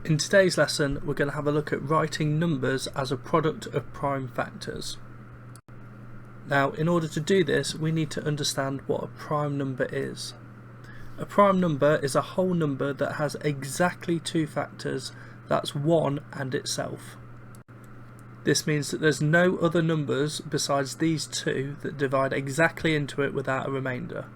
In today's lesson, we're going to have a look at writing numbers as a product of prime factors. Now, in order to do this, we need to understand what a prime number is. A prime number is a whole number that has exactly two factors, that's 1 and itself. This means that there's no other numbers besides these two that divide exactly into it without a remainder.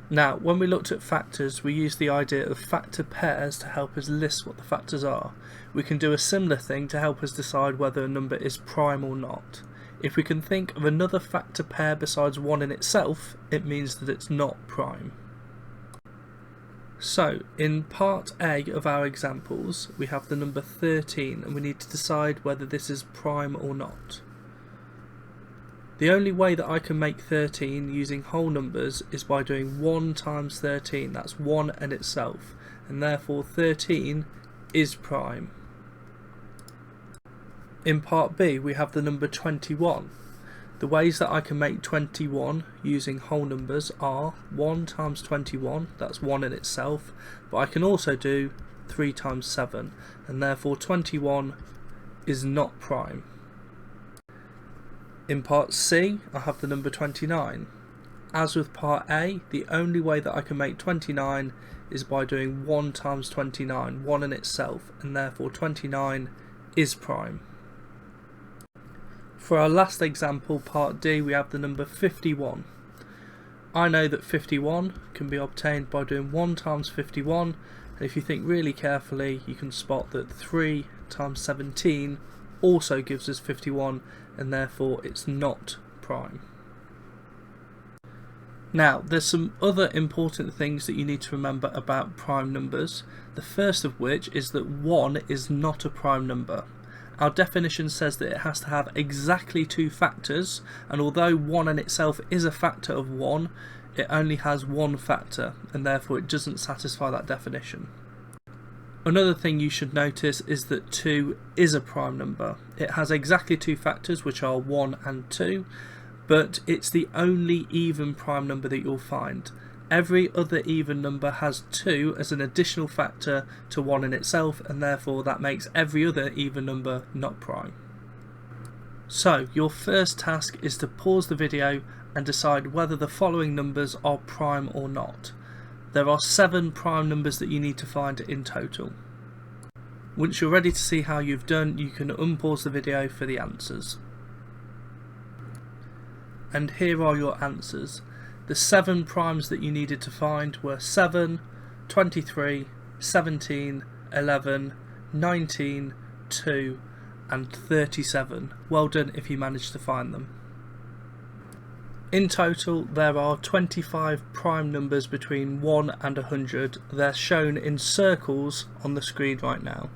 Now, when we looked at factors, we used the idea of factor pairs to help us list what the factors are. We can do a similar thing to help us decide whether a number is prime or not. If we can think of another factor pair besides 1 in itself, it means that it's not prime. So, in part A of our examples, we have the number 13 and we need to decide whether this is prime or not. The only way that I can make 13 using whole numbers is by doing 1 times 13, that's 1 and itself, and therefore 13 is prime. In part B we have the number 21. The ways that I can make 21 using whole numbers are 1 times 21, that's 1 in itself, but I can also do 3 times 7, and therefore 21 is not prime. In part C, I have the number 29. As with part A, the only way that I can make 29 is by doing 1 times 29, 1 in itself, and therefore 29 is prime. For our last example, part D, we have the number 51. I know that 51 can be obtained by doing 1 times 51, and if you think really carefully, you can spot that 3 times 17 also gives us 51, and therefore it's not prime. Now, there's some other important things that you need to remember about prime numbers, the first of which is that 1 is not a prime number. Our definition says that it has to have exactly two factors, and although 1 in itself is a factor of 1, it only has one factor, and therefore it doesn't satisfy that definition. Another thing you should notice is that 2 is a prime number. It has exactly two factors, which are 1 and 2, but it's the only even prime number that you'll find. Every other even number has 2 as an additional factor to 1 in itself, and therefore that makes every other even number not prime. So, your first task is to pause the video and decide whether the following numbers are prime or not. There are 7 prime numbers that you need to find in total. Once you're ready to see how you've done, you can unpause the video for the answers. And here are your answers. The 7 primes that you needed to find were 7, 23, 17, 11, 19, 2 and 37. Well done if you managed to find them. In total, there are 25 prime numbers between 1 and 100. They're shown in circles on the screen right now.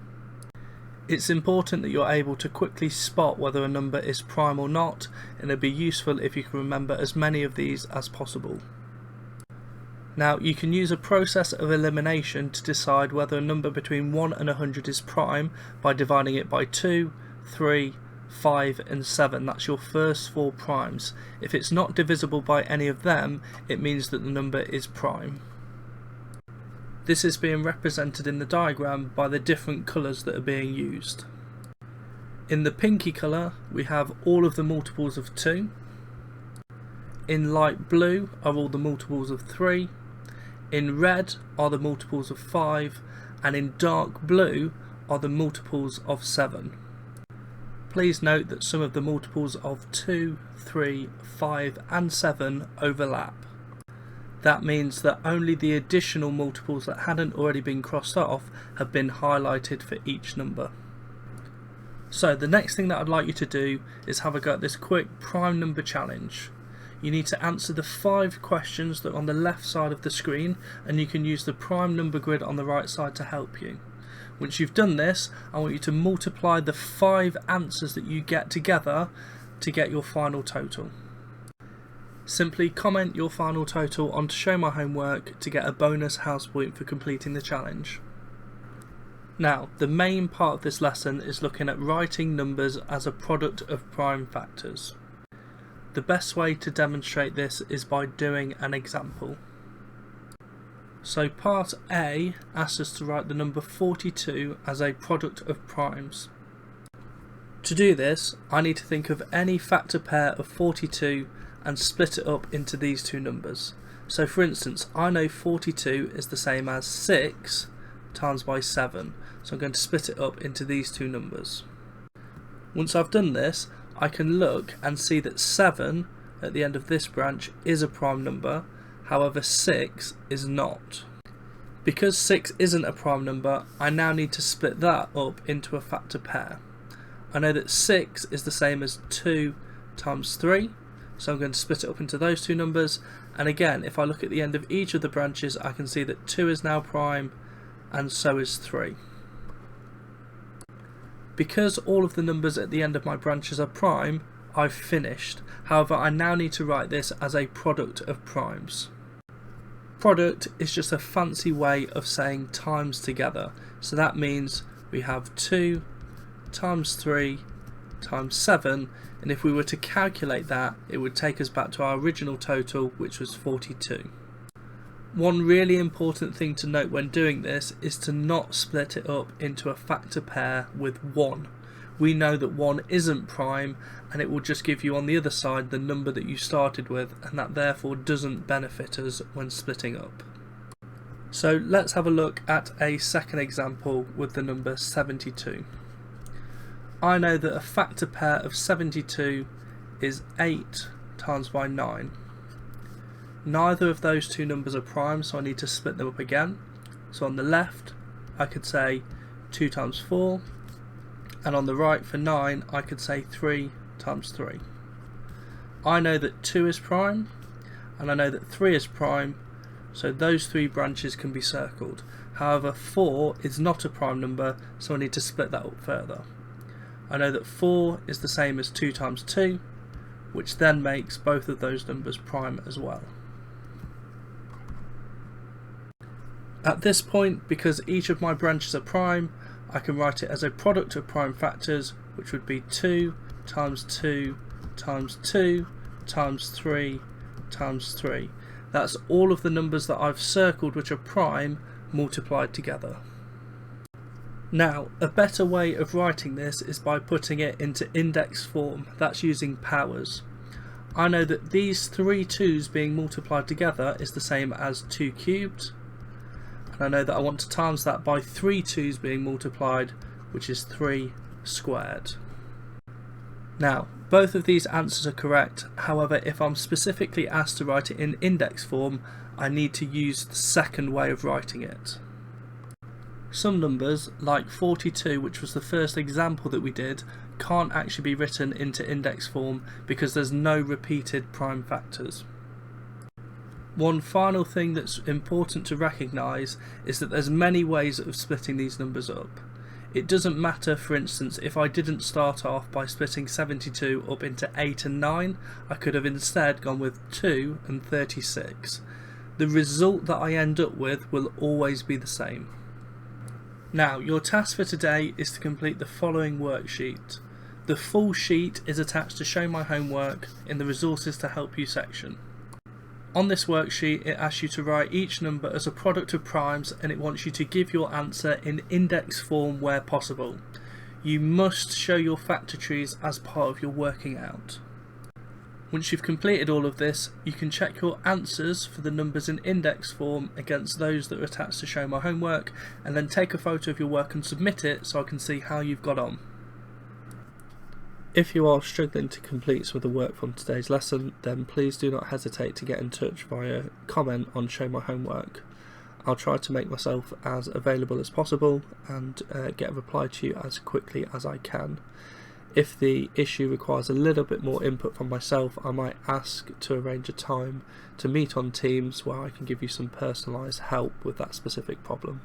It's important that you're able to quickly spot whether a number is prime or not, and it'd be useful if you can remember as many of these as possible. Now, you can use a process of elimination to decide whether a number between 1 and 100 is prime by dividing it by 2, 3, 5 and 7. That's your first 4 primes. If it's not divisible by any of them, it means that the number is prime. This is being represented in the diagram by the different colours that are being used. In the pinky colour we have all of the multiples of 2, in light blue are all the multiples of 3, in red are the multiples of 5, and in dark blue are the multiples of 7. Please note that some of the multiples of 2, 3, 5 and 7 overlap. That means that only the additional multiples that hadn't already been crossed off have been highlighted for each number. So the next thing that I'd like you to do is have a go at this quick prime number challenge. You need to answer the 5 questions that are on the left side of the screen, and you can use the prime number grid on the right side to help you. Once you've done this, I want you to multiply the 5 answers that you get together to get your final total. Simply comment your final total on to show my homework to get a bonus house point for completing the challenge. Now, the main part of this lesson is looking at writing numbers as a product of prime factors. The best way to demonstrate this is by doing an example. So part A asks us to write the number 42 as a product of primes. To do this, I need to think of any factor pair of 42 and split it up into these two numbers. So for instance, I know 42 is the same as 6 times by 7, so I'm going to split it up into these two numbers. Once I've done this, I can look and see that 7 at the end of this branch is a prime number, however 6 is not. Because 6 isn't a prime number, I now need to split that up into a factor pair. I know that 6 is the same as 2 times 3, so I'm going to split it up into those two numbers, and again, if I look at the end of each of the branches, I can see that 2 is now prime, and so is 3. Because all of the numbers at the end of my branches are prime, I've finished. However, I now need to write this as a product of primes. Product is just a fancy way of saying times together, so that means we have 2 times 3 times 7, and if we were to calculate that, it would take us back to our original total, which was 42. One really important thing to note when doing this is to not split it up into a factor pair with 1. We know that 1 isn't prime, and it will just give you on the other side the number that you started with, and that therefore doesn't benefit us when splitting up. So let's have a look at a second example with the number 72. I know that a factor pair of 72 is 8 times by 9. Neither of those two numbers are prime, so I need to split them up again. So on the left I could say 2 times 4, and on the right for 9 I could say 3 times 3. I know that 2 is prime, and I know that 3 is prime, so those three branches can be circled. However, 4 is not a prime number, so I need to split that up further. I know that 4 is the same as 2 times 2, which then makes both of those numbers prime as well. At this point, because each of my branches are prime, I can write it as a product of prime factors, which would be 2 times 2 times 2 times 3 times 3. That's all of the numbers that I've circled which are prime multiplied together. Now, a better way of writing this is by putting it into index form. That's using powers. I know that these three 2's being multiplied together is the same as 2 cubed, and I know that I want to times that by 3 2's being multiplied, which is 3 squared. Now, both of these answers are correct. However, if I'm specifically asked to write it in index form, I need to use the second way of writing it. Some numbers, like 42, which was the first example that we did, can't actually be written into index form because there's no repeated prime factors. One final thing that's important to recognise is that there's many ways of splitting these numbers up. It doesn't matter, for instance, if I didn't start off by splitting 72 up into 8 and 9, I could have instead gone with 2 and 36. The result that I end up with will always be the same. Now, your task for today is to complete the following worksheet. The full sheet is attached to Show My Homework in the Resources to Help You section. On this worksheet, it asks you to write each number as a product of primes, and it wants you to give your answer in index form where possible. You must show your factor trees as part of your working out. Once you've completed all of this, you can check your answers for the numbers in index form against those that are attached to Show My Homework, and then take a photo of your work and submit it so I can see how you've got on. If you are struggling to complete some of the work from today's lesson, then please do not hesitate to get in touch via comment on Show My Homework. I'll try to make myself as available as possible and get a reply to you as quickly as I can. If the issue requires a little bit more input from myself, I might ask to arrange a time to meet on Teams where I can give you some personalised help with that specific problem.